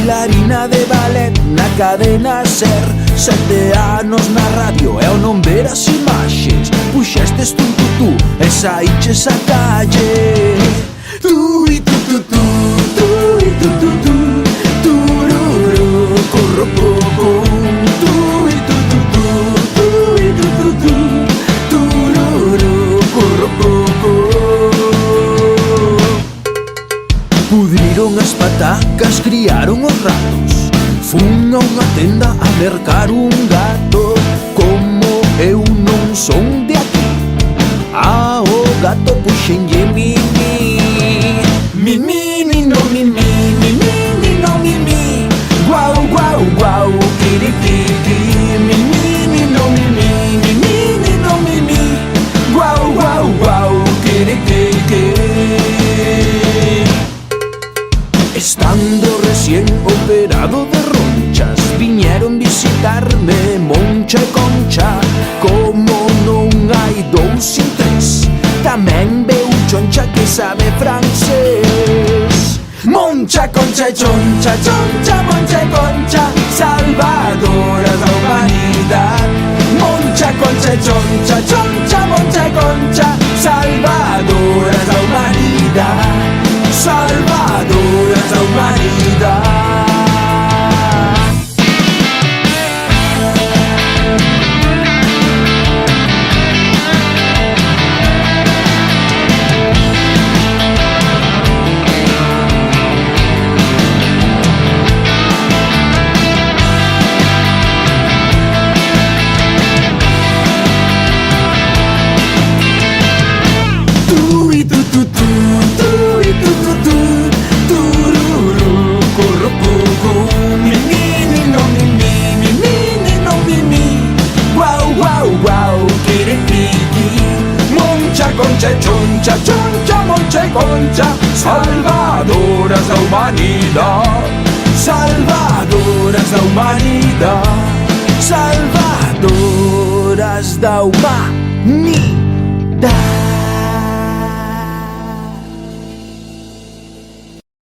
bailarina de ballet na cadena SER. 7 anos na radio e ao non ver as imaxes puxestes tu e saíches a calle. Tu e tu tu tu, tu e tu tu tu, tururu, corro pouco. Tu e tu tu tu, tu e tu tu tu, tururu, corro pouco. Pudriron as patacas, criaron os ratos. Fun a unha tenda a mercar un gato. Como eu non son de aquí, ao gato puxenlle mimi. Mimi, no mimi, mimi, no mimi. Guau, guau, guau, kirikiki. Mimi, no mimi, mimi, no mimi. Guau, guau, guau, kirikiki. Estando recién operado de ronchas, viñeron visitarme Moncha e Concha. Como non hai dous sin tres, tamén veu Choncha que sabe francés. Moncha, Concha e Choncha, Choncha, Moncha e Concha, salvadoras da humanidade. Moncha, Concha e Choncha, Choncha, Moncha e Concha, salvadoras da humanidade. Salvadoras da humanidade. Tu e tu tu tu, tu e tu tu tu, tururu, corro pouco. Mimi, no mimi, mimi, no mimi. Guau, guau, guau, kirikiki. Moncha, Concha e Choncha, Choncha, Moncha e Concha, salvadoras da humanidade. Salvadoras da humanidade. Salvadoras da humanidade.